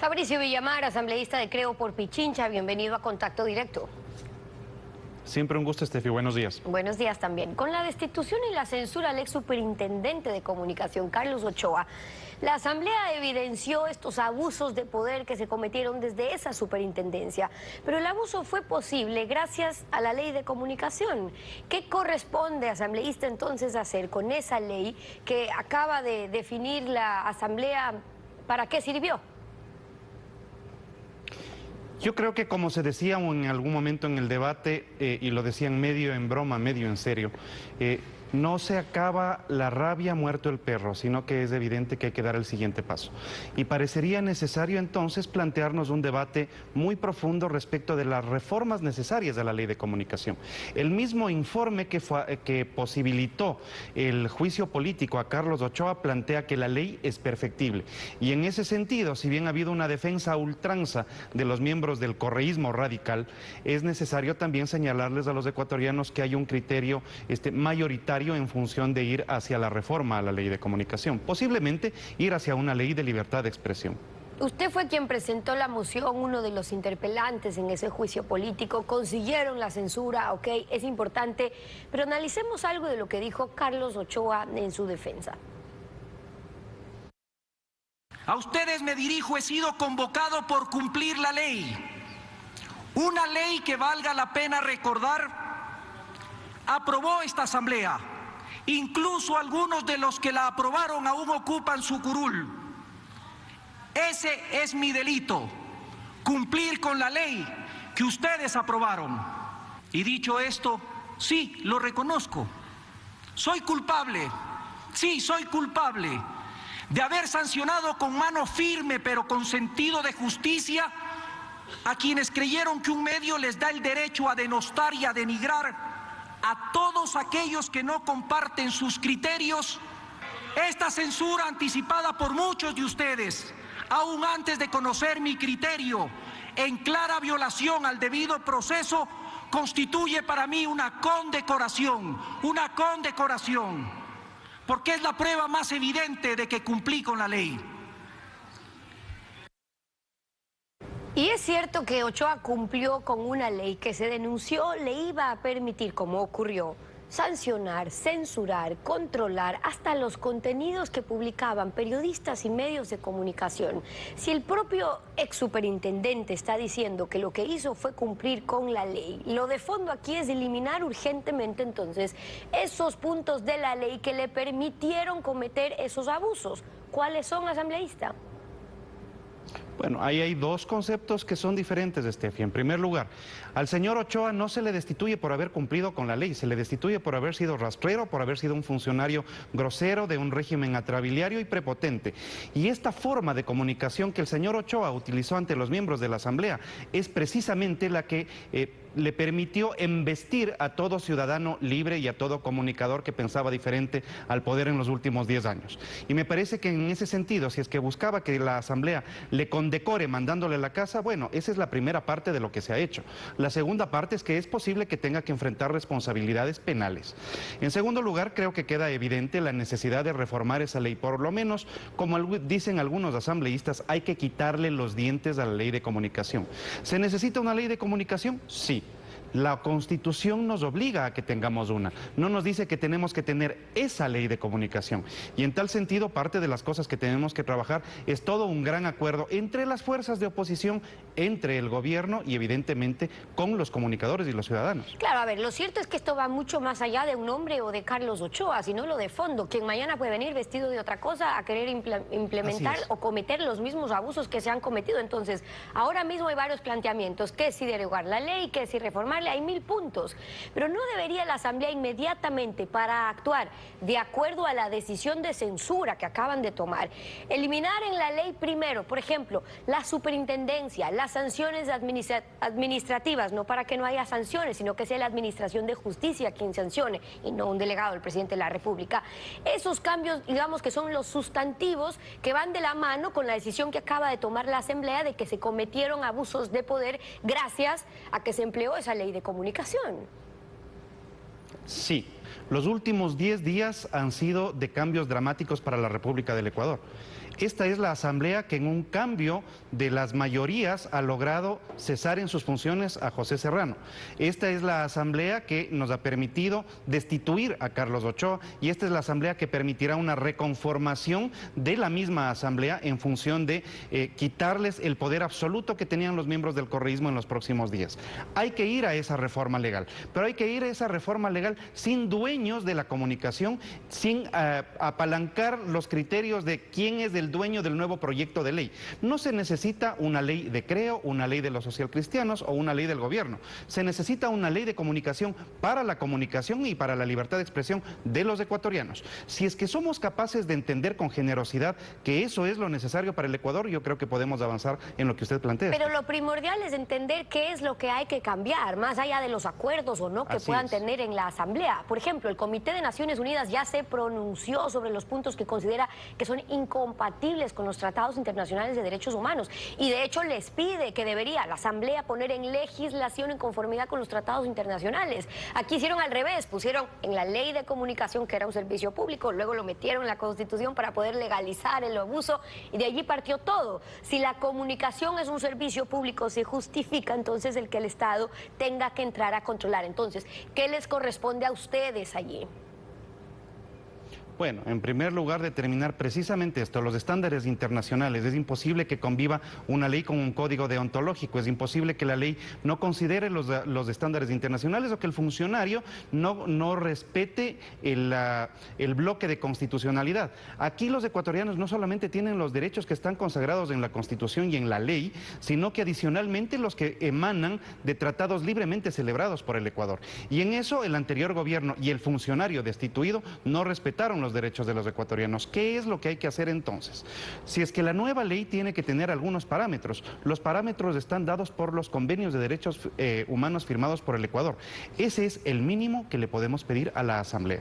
Fabricio Villamar, asambleísta de Creo por Pichincha, bienvenido a Contacto Directo. Siempre un gusto, Estefi. Buenos días. Buenos días también. Con la destitución y la censura al ex superintendente de comunicación, Carlos Ochoa, la Asamblea evidenció estos abusos de poder que se cometieron desde esa superintendencia. Pero el abuso fue posible gracias a la ley de comunicación. ¿Qué corresponde, asambleísta, entonces hacer con esa ley que acaba de definir la Asamblea? ¿Para qué sirvió? Yo creo que, como se decía en algún momento en el debate, y lo decían medio en broma, medio en serio, no se acaba la rabia muerto el perro, sino que es evidente que hay que dar el siguiente paso. Y parecería necesario entonces plantearnos un debate muy profundo respecto de las reformas necesarias a la ley de comunicación. El mismo informe que posibilitó el juicio político a Carlos Ochoa plantea que la ley es perfectible. Y en ese sentido, si bien ha habido una defensa a ultranza de los miembros del correísmo radical, es necesario también señalarles a los ecuatorianos que hay un criterio mayoritario en función de ir hacia la reforma a la ley de comunicación, posiblemente ir hacia una ley de libertad de expresión. Usted fue quien presentó la moción, uno de los interpelantes en ese juicio político, consiguieron la censura, ok, es importante, pero analicemos algo de lo que dijo Carlos Ochoa en su defensa. A ustedes me dirijo, he sido convocado por cumplir la ley. Una ley que, valga la pena recordar, aprobó esta asamblea. Incluso algunos de los que la aprobaron aún ocupan su curul. Ese es mi delito, cumplir con la ley que ustedes aprobaron. Y dicho esto, sí, lo reconozco. Soy culpable, sí, soy culpable de haber sancionado con mano firme, pero con sentido de justicia, a quienes creyeron que un medio les da el derecho a denostar y a denigrar a todos aquellos que no comparten sus criterios. Esta censura anticipada por muchos de ustedes, aún antes de conocer mi criterio, en clara violación al debido proceso, constituye para mí una condecoración, porque es la prueba más evidente de que cumplí con la ley. Y es cierto que Ochoa cumplió con una ley que se denunció le iba a permitir, como ocurrió, sancionar, censurar, controlar hasta los contenidos que publicaban periodistas y medios de comunicación. Si el propio ex superintendente está diciendo que lo que hizo fue cumplir con la ley, lo de fondo aquí es eliminar urgentemente entonces esos puntos de la ley que le permitieron cometer esos abusos. ¿Cuáles son, asambleísta? Bueno, ahí hay dos conceptos que son diferentes, Estefi. En primer lugar, al señor Ochoa no se le destituye por haber cumplido con la ley, se le destituye por haber sido rastrero, por haber sido un funcionario grosero de un régimen atrabiliario y prepotente. Y esta forma de comunicación que el señor Ochoa utilizó ante los miembros de la Asamblea es precisamente la que le permitió embestir a todo ciudadano libre y a todo comunicador que pensaba diferente al poder en los últimos 10 años. Y me parece que en ese sentido, si es que buscaba que la Asamblea le condecore mandándole a la casa, bueno, esa es la primera parte de lo que se ha hecho. La segunda parte es que es posible que tenga que enfrentar responsabilidades penales. En segundo lugar, creo que queda evidente la necesidad de reformar esa ley. Por lo menos, como dicen algunos asambleístas, hay que quitarle los dientes a la ley de comunicación. ¿Se necesita una ley de comunicación? Sí. La Constitución nos obliga a que tengamos una, no nos dice que tenemos que tener esa ley de comunicación. Y en tal sentido, parte de las cosas que tenemos que trabajar es todo un gran acuerdo entre las fuerzas de oposición, entre el gobierno y evidentemente con los comunicadores y los ciudadanos. Claro, a ver, lo cierto es que esto va mucho más allá de un hombre o de Carlos Ochoa, sino lo de fondo, quien mañana puede venir vestido de otra cosa a querer implementar o cometer los mismos abusos que se han cometido. Entonces, ahora mismo hay varios planteamientos, que si derogar la ley, que si reformar, hay 1000 puntos, pero ¿no debería la Asamblea inmediatamente, para actuar de acuerdo a la decisión de censura que acaban de tomar, eliminar en la ley primero, por ejemplo, la superintendencia, las sanciones administrativas, no para que no haya sanciones, sino que sea la Administración de Justicia quien sancione y no un delegado del presidente de la República? Esos cambios, digamos que son los sustantivos que van de la mano con la decisión que acaba de tomar la Asamblea de que se cometieron abusos de poder gracias a que se empleó esa ley de comunicación. Sí, los últimos 10 días han sido de cambios dramáticos para la República del Ecuador. Esta es la asamblea que en un cambio de las mayorías ha logrado cesar en sus funciones a José Serrano. Esta es la asamblea que nos ha permitido destituir a Carlos Ochoa y esta es la asamblea que permitirá una reconformación de la misma asamblea en función de quitarles el poder absoluto que tenían los miembros del correísmo en los próximos días. Hay que ir a esa reforma legal, pero hay que ir a esa reforma legal sin dueños de la comunicación, sin apalancar los criterios de quién es el dueño del nuevo proyecto de ley. No se necesita una ley de Creo, una ley de los socialcristianos o una ley del gobierno. Se necesita una ley de comunicación para la comunicación y para la libertad de expresión de los ecuatorianos. Si es que somos capaces de entender con generosidad que eso es lo necesario para el Ecuador, yo creo que podemos avanzar en lo que usted plantea. Pero lo primordial es entender qué es lo que hay que cambiar, más allá de los acuerdos o no que puedan tener en la Asamblea. Por ejemplo, el Comité de Naciones Unidas ya se pronunció sobre los puntos que considera que son incompatibles con los tratados internacionales de derechos humanos y de hecho les pide que debería la Asamblea poner en legislación en conformidad con los tratados internacionales. Aquí hicieron al revés, pusieron en la ley de comunicación que era un servicio público, luego lo metieron en la Constitución para poder legalizar el abuso y de allí partió todo. Si la comunicación es un servicio público, se justifica entonces el que el Estado tenga que entrar a controlar. Entonces, ¿qué les corresponde a ustedes allí? Bueno, en primer lugar, determinar precisamente esto, los estándares internacionales. Es imposible que conviva una ley con un código deontológico, es imposible que la ley no considere los estándares internacionales o que el funcionario no respete el bloque de constitucionalidad. Aquí los ecuatorianos no solamente tienen los derechos que están consagrados en la Constitución y en la ley, sino que adicionalmente los que emanan de tratados libremente celebrados por el Ecuador. Y en eso el anterior gobierno y el funcionario destituido no respetaron los derechos de los ecuatorianos. ¿Qué es lo que hay que hacer entonces? Si es que la nueva ley tiene que tener algunos parámetros, los parámetros están dados por los convenios de derechos humanos firmados por el Ecuador. Ese es el mínimo que le podemos pedir a la Asamblea.